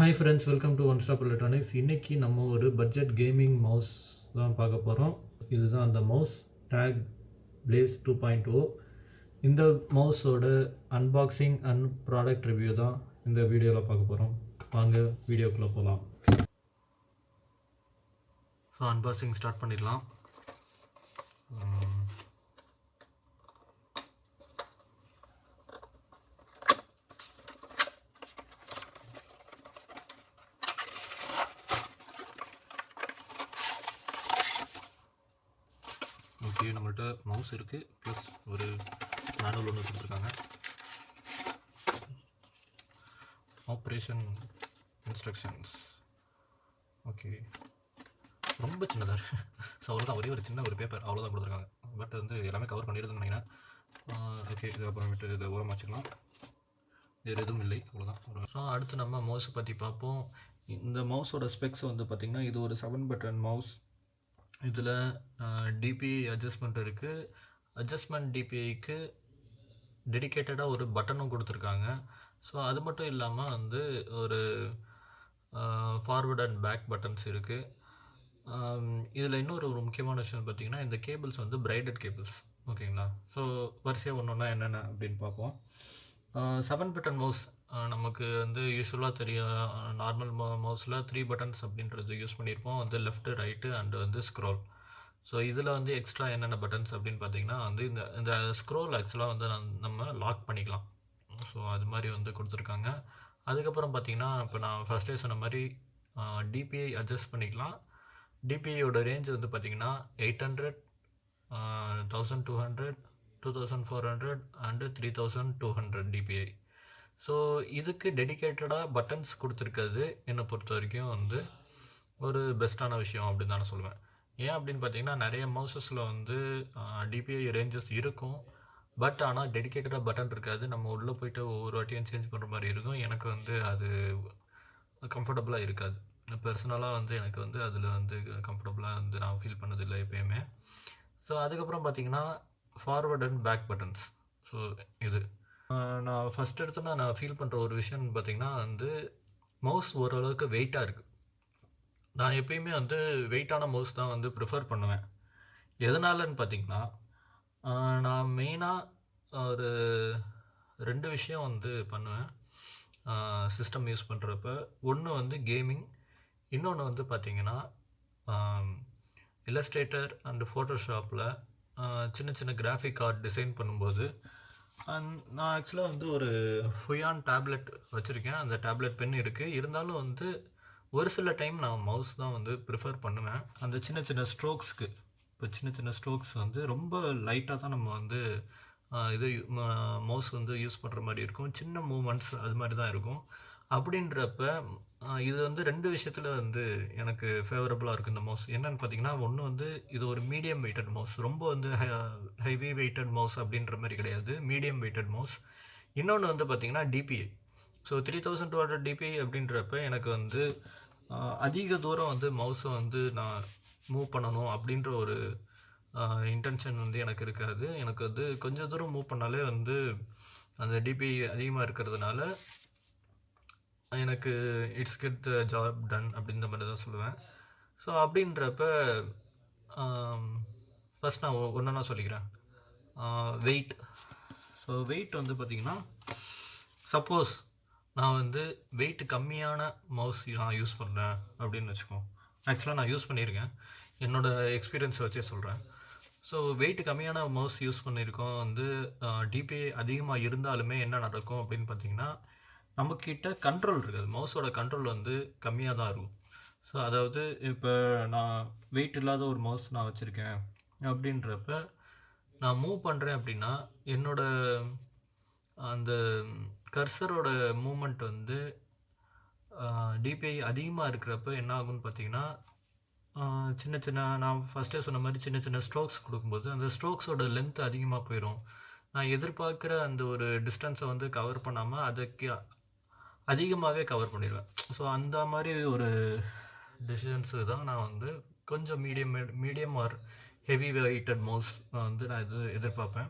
Hi friends, welcome to one stop electronics. இன்றைக்கி நம்ம ஒரு பட்ஜெட் கேமிங் மவுஸ் தான் பார்க்க போகிறோம். இதுதான் அந்த மவுஸ் டேக் பிளேஸ் 2.0. இந்த மவுஸோட அன்பாக்சிங் அண்ட் ப்ராடக்ட் ரிவ்யூ தான் இந்த வீடியோவில் பார்க்க போகிறோம். வாங்க வீடியோக்குள்ளே போகலாம். ஸோ அன்பாக்சிங் ஸ்டார்ட் பண்ணிடலாம். ஓகே, நம்மள்கிட்ட மவுஸ் இருக்குது, ப்ளஸ் ஒரு மேனுவல் ஒன்று கொடுத்துருக்காங்க. Operation instructions. ஓகே, ரொம்ப சின்னதாக இருக்குது. ஸோ அவ்வளோதான், ஒரே ஒரு சின்ன ஒரு பேப்பர் அவ்வளோதான் கொடுத்துருக்காங்க. பட் வந்து எல்லாமே கவர் பண்ணிடுதுன்னு நினைக்கிறேன். ஓகே, இது அப்புறமேட்டு இதை ஓரமாக வச்சுக்கலாம். வேறு எதுவும் இல்லை, அவ்வளோதான். ஸோ அடுத்து நம்ம மவுஸை பற்றி பார்ப்போம். இந்த மவுஸோட ஸ்பெக்ஸ் வந்து பார்த்திங்கன்னா, இது ஒரு 7 பட்டன் மவுஸ். இதில் டிபிஐ அட்ஜஸ்ட்மெண்ட் இருக்குது. அட்ஜஸ்ட்மெண்ட் டிபிஐக்கு டெடிக்கேட்டடாக ஒரு பட்டனும் கொடுத்துருக்காங்க. ஸோ அது மட்டும் இல்லாமல் வந்து ஒரு ஃபார்வர்ட் அண்ட் பேக் பட்டன்ஸ் இருக்குது. இதில் இன்னொரு முக்கியமான விஷயம் பார்த்திங்கன்னா, இந்த கேபிள்ஸ் வந்து பிரைடட் கேபிள்ஸ். ஓகேங்களா? ஸோ வரிசையாக ஒன்று ஒன்றா என்னென்ன அப்படின்னு பார்ப்போம். 7 பட்டன் மவுஸ் நமக்கு வந்து யூஸ்வலாக தெரியும். நார்மல் மவுஸில் 3 பட்டன்ஸ் அப்படின்றது யூஸ் பண்ணியிருப்போம், வந்து லெஃப்ட்டு, ரைட்டு அண்டு வந்து ஸ்க்ரோல். ஸோ இதில் வந்து எக்ஸ்ட்ரா என்னென்ன பட்டன்ஸ் அப்படின்னு பார்த்தீங்கன்னா வந்து இந்த ஸ்க்ரோல் ஆக்சுவலாக வந்து நம்ம லாக் பண்ணிக்கலாம். ஸோ அது மாதிரி வந்து கொடுத்துருக்காங்க. அதுக்கப்புறம் பார்த்திங்கன்னா, இப்போ நான் ஃபஸ்ட்டே சொன்ன மாதிரி டிபிஐ அட்ஜஸ்ட் பண்ணிக்கலாம். டிபிஐயோட ரேஞ்ச் வந்து பார்த்திங்கன்னா 800, 1200, 2400 அண்டு 3200 டிபிஐ. ஸோ இதுக்கு டெடிக்கேட்டடாக பட்டன்ஸ் கொடுத்துருக்கிறது என்னை பொறுத்த வரைக்கும் வந்து ஒரு பெஸ்ட்டான விஷயம் அப்படின்னு தான் நான் சொல்லுவேன். ஏன் அப்படின்னு பார்த்தீங்கன்னா, நிறைய மவுசஸில் வந்து டிபிஐ ரேஞ்சஸ் இருக்கும், பட் ஆனால் டெடிக்கேட்டடாக பட்டன் இருக்காது. நம்ம உள்ளே போய்ட்டு ஒவ்வொரு வாட்டியும் சேஞ்ச் பண்ணுற மாதிரி இருக்கும். எனக்கு வந்து அது கம்ஃபர்டபுளாக இருக்காது. பர்சனலாக வந்து எனக்கு வந்து அதில் வந்து கம்ஃபர்டபுளாக வந்து நான் ஃபீல் பண்ணதில்லை எப்போயுமே. ஸோ அதுக்கப்புறம் பார்த்திங்கன்னா, forward and back buttons. So இது நான் ஃபஸ்ட் எடுத்தோன்னா நான் ஃபீல் பண்ணுற ஒரு விஷயம்னு பார்த்திங்கன்னா வந்து, மவுஸ் ஓரளவுக்கு வெயிட்டாக இருக்குது. நான் எப்பயுமே வந்து வெயிட்டான மவுஸ் தான் வந்து ப்ரிஃபர் பண்ணுவேன். எதனாலன்னு பார்த்திங்கன்னா, நான் மெயினாக ஒரு 2 விஷயம் வந்து பண்ணுவேன் சிஸ்டம் யூஸ் பண்ணுறப்ப. ஒன்று வந்து கேமிங், இன்னொன்று வந்து பார்த்திங்கன்னா இல்லஸ்ட்ரேட்டர் அண்டு ஃபோட்டோஷாப்பில் சின்ன சின்ன கிராஃபிக் ஆர்ட் டிசைன் பண்ணும்போது நான் ஆக்சுவலாக வந்து ஒரு ஹுயான் டேப்லெட் வச்சுருக்கேன். அந்த டேப்லெட் பென் இருக்குது. இருந்தாலும் வந்து ஒரு சில டைம் நான் மவுஸ் தான் வந்து ப்ரிஃபர் பண்ணுவேன். அந்த சின்ன சின்ன ஸ்ட்ரோக்ஸ்க்கு. இப்போ சின்ன சின்ன ஸ்ட்ரோக்ஸ் வந்து ரொம்ப லைட்டாக தான் நம்ம வந்து இது மவுஸ் வந்து யூஸ் பண்ணுற மாதிரி இருக்கும். சின்ன மூமெண்ட்ஸ் அது மாதிரி தான் இருக்கும். அப்படின்றப்ப இது வந்து 2 விஷயத்தில் வந்து எனக்கு ஃபேவரபுளாக இருக்குது இந்த மவுஸ். என்னென்னு பார்த்தீங்கன்னா, ஒன்று வந்து இது ஒரு மீடியம் வெயிட்டட் மவுஸ். ரொம்ப வந்து ஹெவி வெயிட்டட் மவுஸ் அப்படின்ற மாதிரி கிடையாது, மீடியம் வெயிட்டட் மவுஸ். இன்னொன்று வந்து பார்த்திங்கன்னா டிபிஐ. ஸோ 3200 டிபிஐ அப்படின்றப்ப எனக்கு வந்து அதிக தூரம் வந்து மவுஸை வந்து நான் மூவ் பண்ணணும் அப்படின்ற ஒரு இன்டென்ஷன் வந்து எனக்கு இருக்காது. எனக்கு வந்து கொஞ்சம் தூரம் மூவ் பண்ணாலே வந்து அந்த டிபிஐ அதிகமாக இருக்கிறதுனால எனக்கு it's get the job ton அப்படின்ற மாதிரி தான் சொல்லுவேன். ஸோ அப்படின்றப்ப ஃபஸ்ட் நான் ஒன்றா சொல்லிக்கிறேன். வெயிட். ஸோ வெயிட் வந்து பார்த்திங்கன்னா, சப்போஸ் நான் வந்து வெயிட் கம்மியான மவுஸ் நான் யூஸ் பண்ணுறேன் அப்படின்னு வச்சுக்கோம். ஆக்சுவலாக நான் யூஸ் பண்ணியிருக்கேன், என்னோடய எக்ஸ்பீரியன்ஸை வச்சே சொல்கிறேன். ஸோ வெயிட் கம்மியான மவுஸ் யூஸ் பண்ணியிருக்கோம். வந்து டிபிஐ அதிகமாக இருந்தாலுமே என்ன நடக்கும் அப்படின்னு பார்த்திங்கன்னா, நம்மக்கிட்ட கண்ட்ரோல் இருக்காது. மவுஸோட கண்ட்ரோல் வந்து கம்மியாக தான் இருக்கும். ஸோ அதாவது இப்போ நான் வெயிட் இல்லாத ஒரு மவுஸ் நான் வச்சுருக்கேன் அப்படின்றப்ப நான் மூவ் பண்ணுறேன் அப்படின்னா, என்னோடய அந்த கர்சரோட மூமெண்ட் வந்து டிபிஐ அதிகமாக இருக்கிறப்ப என்ன ஆகும்னு பார்த்திங்கன்னா, சின்ன சின்ன நான் ஃபஸ்ட்டே சொன்ன மாதிரி சின்ன சின்ன ஸ்ட்ரோக்ஸ் கொடுக்கும்போது அந்த ஸ்ட்ரோக்ஸோட லென்த் அதிகமாக போயிடும். நான் எதிர்பார்க்குற அந்த ஒரு டிஸ்டன்ஸை வந்து கவர் பண்ணாமல் அதுக்கு அதிகமாகவே கவர் பண்ணிடுவேன். ஸோ அந்த மாதிரி ஒரு டிசிஷன்ஸு தான் நான் வந்து கொஞ்சம் medium or heavy weighted mouse வந்து நான் எதிர்பார்ப்பேன்.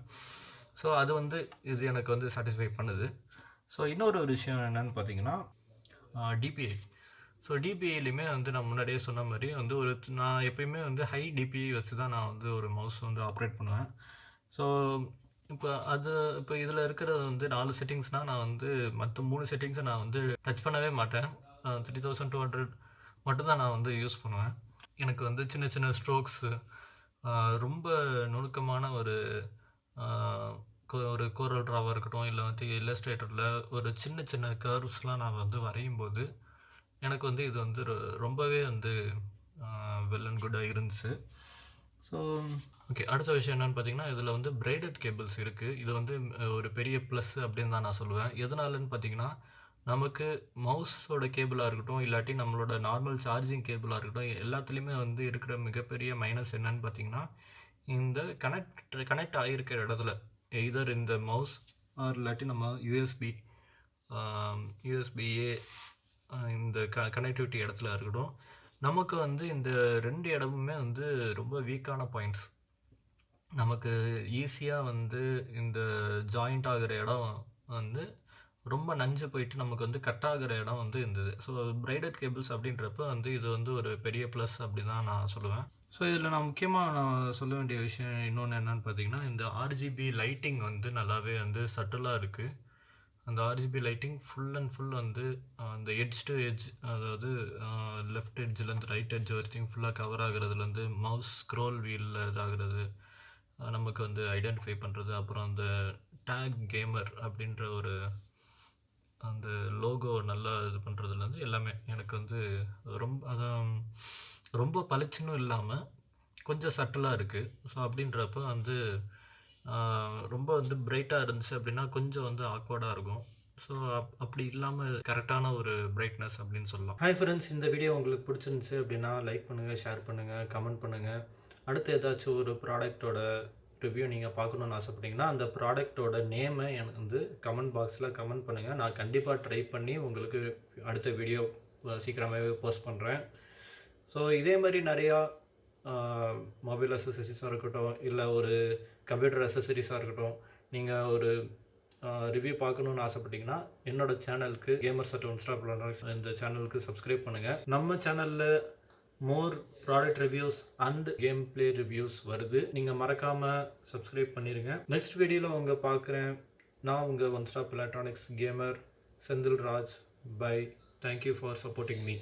ஸோ அது வந்து இது எனக்கு வந்து சாட்டிஸ்ஃபை பண்ணுது. ஸோ இன்னொரு விஷயம் என்னென்னு பார்த்தீங்கன்னா, டிபிஐ. ஸோ டிபிஐலையுமே வந்து நான் முன்னாடியே சொன்ன மாதிரி வந்து நான் எப்பயுமே வந்து ஹை டிபிஐ வச்சு தான் நான் வந்து ஒரு மவுஸ் வந்து ஆப்ரேட் பண்ணுவேன். ஸோ இப்போ இப்போ இதில் இருக்கிறது வந்து 4 செட்டிங்ஸ்னால் நான் வந்து மற்ற 3 செட்டிங்ஸை நான் வந்து டச் பண்ணவே மாட்டேன். 3200 மட்டும்தான் நான் வந்து யூஸ் பண்ணுவேன். எனக்கு வந்து சின்ன சின்ன ஸ்ட்ரோக்ஸு, ரொம்ப நுணுக்கமான ஒரு கோரல் ட்ராவாக இருக்கட்டும், இல்லை வந்து இல்லஸ்ட்ரேட்டரில் ஒரு சின்ன சின்ன கர்வ்ஸ்லாம் நான் வந்து வரையும்போது எனக்கு வந்து இது வந்து ரொம்பவே வந்து வெல் அண்ட் குட்டாக இருந்துச்சு. ஸோ ஓகே, அடுத்த விஷயம் என்னென்னு பார்த்தீங்கன்னா, இதில் வந்து பிரைடட் கேபிள்ஸ் இருக்குது. இது வந்து ஒரு பெரிய ப்ளஸ் அப்படின்னு தான் நான் சொல்லுவேன். எதனாலன்னு பார்த்தீங்கன்னா, நமக்கு மவுஸோட கேபிளாக இருக்கட்டும், இல்லாட்டி நம்மளோட நார்மல் சார்ஜிங் கேபிளாக இருக்கட்டும், எல்லாத்துலேயுமே வந்து இருக்கிற மிகப்பெரிய மைனஸ் என்னன்னு பார்த்தீங்கன்னா, இந்த கனெக்ட் ஆகியிருக்கிற இடத்துல எய்தர் இந்த மவுஸ் ஆர் இல்லாட்டி நம்ம யூஎஸ்பிஏ இந்த கனெக்டிவிட்டி இடத்துல இருக்கட்டும், நமக்கு வந்து இந்த 2 இடமுமே வந்து ரொம்ப வீக்கான பாயிண்ட்ஸ். நமக்கு ஈஸியாக வந்து இந்த ஜாயிண்ட் ஆகிற இடம் வந்து ரொம்ப நஞ்சு போயிட்டு நமக்கு வந்து கட் ஆகிற இடம் வந்து இருந்தது. ஸோ பிரைடட் கேபிள்ஸ் அப்படின்றப்ப வந்து இது வந்து ஒரு பெரிய ப்ளஸ் அப்படி தான் நான் சொல்லுவேன். ஸோ இதில் நான் முக்கியமாக நான் சொல்ல வேண்டிய விஷயம் இன்னொன்று என்னென்னு பார்த்தீங்கன்னா, இந்த ஆர்ஜிபி லைட்டிங் வந்து நல்லாவே வந்து சட்டிலாக இருக்குது. அந்த RGB lighting full and full வந்து அந்த எட்ஜ் டு எட்ஜ், அதாவது லெஃப்ட் எட்ஜ்லேருந்து ரைட் எட்ஜ் வரைக்கும் ஃபுல்லாக கவர் ஆகுறதுலேருந்து மவுஸ் ஸ்க்ரோல் வீலில் இதாகிறது, நமக்கு வந்து ஐடென்டிஃபை பண்ணுறது, அப்புறம் அந்த டேக் கேமர் அப்படின்ற ஒரு அந்த லோகோ நல்லா இது பண்ணுறதுலேருந்து எல்லாமே எனக்கு வந்து ரொம்ப பளிச்சுன்னு இல்லாமல் கொஞ்சம் சட்டிலாக இருக்குது. ஸோ அப்படின்றப்ப வந்து ரொம்ப வந்து பிரைட்டாக இருந்துச்சு அப்படின்னா கொஞ்சம் வந்து ஆக்வர்டாக இருக்கும். ஸோ அப்படி இல்லாமல் கரெக்டான ஒரு பிரைட்னஸ் அப்படின்னு சொல்லலாம். ஹாய் ஃப்ரெண்ட்ஸ், இந்த வீடியோ உங்களுக்கு பிடிச்சிருந்துச்சு அப்படின்னா லைக் பண்ணுங்கள், ஷேர் பண்ணுங்கள், கமெண்ட் பண்ணுங்கள். அடுத்து ஏதாச்சும் ஒரு ப்ராடக்டோட ரிவ்யூ நீங்கள் பார்க்கணுன்னு ஆசைப்பட்டீங்கன்னா அந்த ப்ராடக்டோட நேமை எனக்கு வந்து கமெண்ட் பாக்ஸில் கமெண்ட் பண்ணுங்கள். நான் கண்டிப்பாக ட்ரை பண்ணி உங்களுக்கு அடுத்த வீடியோ சீக்கிரமாகவே போஸ்ட் பண்ணுறேன். ஸோ இதே மாதிரி நிறையா மொபைல் அசசரிஸாக இருக்கட்டும், இல்லை ஒரு கம்ப்யூட்டர் அசசரிஸாக இருக்கட்டும், நீங்கள் ஒரு ரிவ்யூ பார்க்கணுன்னு ஆசைப்பட்டீங்கன்னா என்னோடய சேனலுக்கு கேமர்ஸ் அட் இன்ஸ்டா இந்த சேனலுக்கு சப்ஸ்கிரைப் பண்ணுங்கள். நம்ம சேனலில் more product reviews and game play reviews வருது. நீங்கள் மறக்காமல் சப்ஸ்கிரைப் பண்ணிடுங்க. நெக்ஸ்ட் வீடியோவில் உங்கள் பார்க்குறேன். நான் உங்கள் one stop electronics gamer Senthilraj. Bye. Thank you for supporting me.